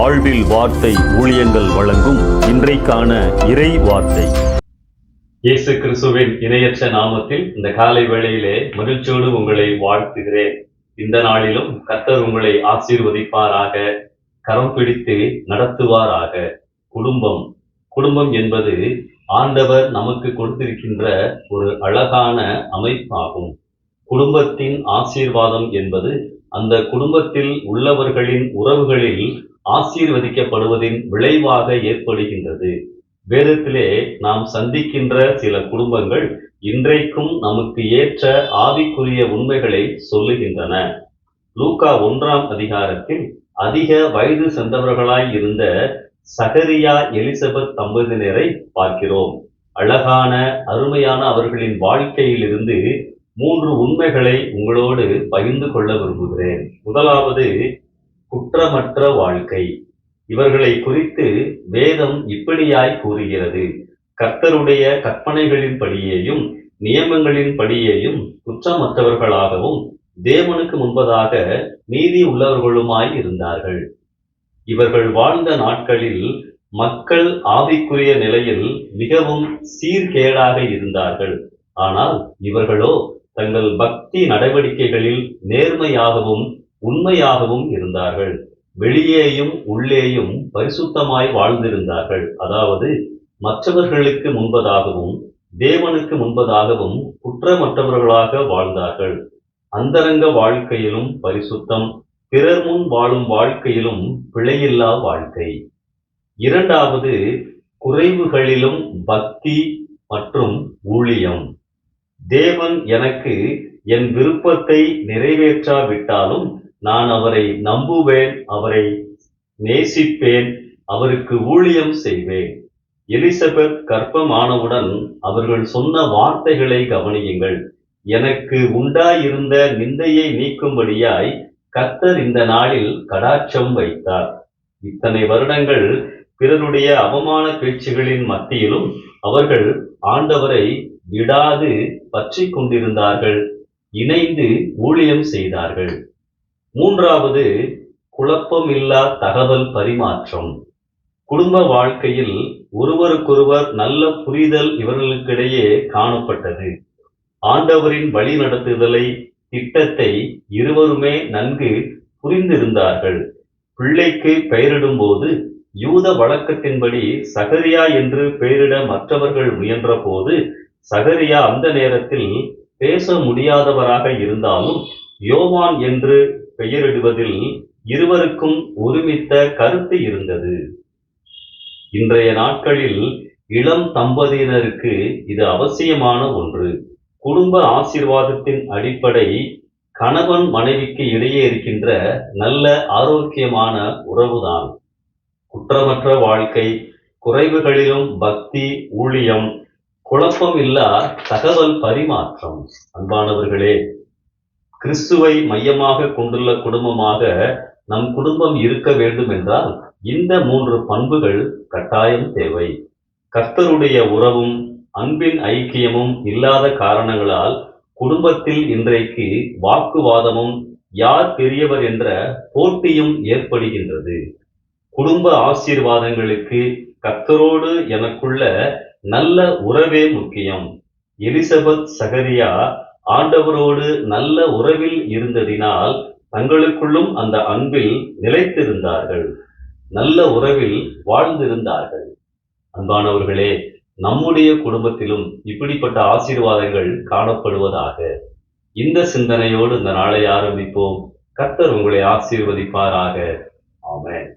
வாழ்வில் வார்த்தை ஊழியங்கள் வழங்கும் இன்றைக்கான இறை வார்த்தை. இயேசு கிறிஸ்துவின் இணையற்ற நாமத்தில் இந்த காலை வேளையிலே மகிழ்ச்சியோடு உங்களை வாழ்த்துகிறேன். இந்த நாளிலும் கர்த்தர் உங்களை ஆசீர்வதிப்பாராக, கரம் பிடித்து நடத்துவாராக. குடும்பம் என்பது ஆண்டவர் நமக்கு கொடுத்திருக்கின்ற ஒரு அழகான அமைப்பாகும். குடும்பத்தின் ஆசீர்வாதம் என்பது அந்த குடும்பத்தில் உள்ளவர்களின் உறவுகளில் ஆசீர்வதிக்கப்படுவதின் விளைவாக ஏற்படுகின்றது. வேதத்திலே நாம் சந்திக்கின்ற சில குடும்பங்கள் இன்றைக்கும் நமக்கு ஏற்ற ஆவிக்குரிய உண்மைகளை சொல்லுகின்றன. லூக்கா 1ஆம் அதிகாரத்தில் அதிக வயது சென்றவர்களாய் இருந்த சகரியா எலிசபெத் தம்பதியினரை பார்க்கிறோம். அழகான அருமையான அவர்களின் வாழ்க்கையிலிருந்து 3 உண்மைகளை உங்களோடு பகிர்ந்து கொள்ள விரும்புகிறேன். முதலாவது, குற்றமற்ற வாழ்க்கை. இவர்களை குறித்து வேதம் இப்படியாய் கூறுகிறது: கர்த்தருடைய கற்பனைகளின் படியேயும் நியமங்களின் படியேயும் குற்றமற்றவர்களாகவும் தேவனுக்கு முன்பதாக நீதி உள்ளவர்களுமாய் இருந்தார்கள். இவர்கள் வாழ்ந்த நாட்களில் மக்கள் ஆவிக்குரிய நிலையில் மிகவும் சீர்கேடாக இருந்தார்கள். ஆனால் இவர்களோ தங்கள் பக்தி நடவடிக்கைகளில் நேர்மையாகவும் உண்மையாகவும் இருந்தார்கள். வெளியேயும் உள்ளேயும் பரிசுத்தமாய் வாழ்ந்திருந்தார்கள். அதாவது மற்றவர்களுக்கு முன்பதாகவும் தேவனுக்கு முன்பதாகவும் குற்றமற்றவர்களாக வாழ்ந்தார்கள். அந்தரங்க வாழ்க்கையிலும் பரிசுத்தம், பிறர் முன் வாழும் வாழ்க்கையிலும் பிழையில்லா வாழ்க்கை. இரண்டாவது, குறைவுகளிலும் பக்தி மற்றும் ஊழியம். தேவன் எனக்கு என் விருப்பத்தை நிறைவேற்றாவிட்டாலும் நான் அவரை நம்புவேன், அவரை நேசிப்பேன், அவருக்கு ஊழியம் செய்வேன். எலிசபெத் கர்ப்பமானவுடன் அவர்கள் சொன்ன வார்த்தைகளை கவனியுங்கள். எனக்கு உண்டாயிருந்த நிந்தையை நீக்கும்படியாய் கர்த்தர் இந்த நாளில் கடாட்சம் வைத்தார். இத்தனை வருடங்கள் பிறருடைய அவமான பேச்சுகளின் மத்தியிலும் அவர்கள் ஆண்டவரை விடாது பற்றி கொண்டிருந்தார்கள், இணைந்து ஊழியம் செய்தார்கள். மூன்றாவது, குழப்பமில்லா தகவல் பரிமாற்றம். குடும்ப வாழ்க்கையில் ஒருவருக்கொருவர் நல்ல புரிதல் இவர்களுக்கிடையே காணப்பட்டது. ஆண்டவரின் வழி நடத்துதலை, திட்டத்தை இருவருமே நன்கு புரிந்திருந்தார்கள். பிள்ளைக்கு பெயரிடும் போது யூத வழக்கத்தின்படி சகரியா என்று பெயரிட மற்றவர்கள் முயன்ற போது சகரியா அந்த நேரத்தில் பேச முடியாதவராக இருந்தாலும் யோவான் என்று பெயரிடுவதில் இருவருக்கும் ஒருமித்த கருத்து இருந்தது. இன்றைய நாட்களில் இளம் தம்பதியினருக்கு இது அவசியமான ஒன்று. குடும்ப ஆசீர்வாதத்தின் அடிப்படை கணவன் மனைவிக்கு இடையே இருக்கின்ற நல்ல ஆரோக்கியமான உறவுதான். குற்றமற்ற வாழ்க்கை, குறைவுகளிலும் பக்தி, ஊழியம், குழப்பம் இல்லா தகவல் பரிமாற்றம். அன்பானவர்களே, கிறிஸ்துவை மையமாக கொண்டுள்ள குடும்பமாக நம் குடும்பம் இருக்க வேண்டும் என்றால் இந்த 3 பண்புகள் கட்டாயம் தேவை. கர்த்தருடைய உறவும் அன்பின் ஐக்கியமும் இல்லாத காரணங்களால் குடும்பத்தில் இன்றைக்கு வாக்குவாதமும் யார் பெரியவர் என்ற போட்டியும் ஏற்படுகின்றது. குடும்ப ஆசீர்வாதங்களுக்கு கர்த்தரோடு எனக்குள்ள நல்ல உறவே முக்கியம். எலிசபெத் சகரியா ஆண்டவரோடு நல்ல உறவில் இருந்ததினால் தங்களுக்குள்ளும் அந்த அன்பில் நிலைத்திருந்தார்கள், நல்ல உறவில் வாழ்ந்திருந்தார்கள். அன்பானவர்களே, நம்முடைய குடும்பத்திலும் இப்படிப்பட்ட ஆசீர்வாதங்கள் காணப்படுவதாக. இந்த சிந்தனையோடு இந்த நாளை ஆரம்பிப்போம். கர்த்தர் உங்களை ஆசீர்வதிப்பாராக. ஆமென்.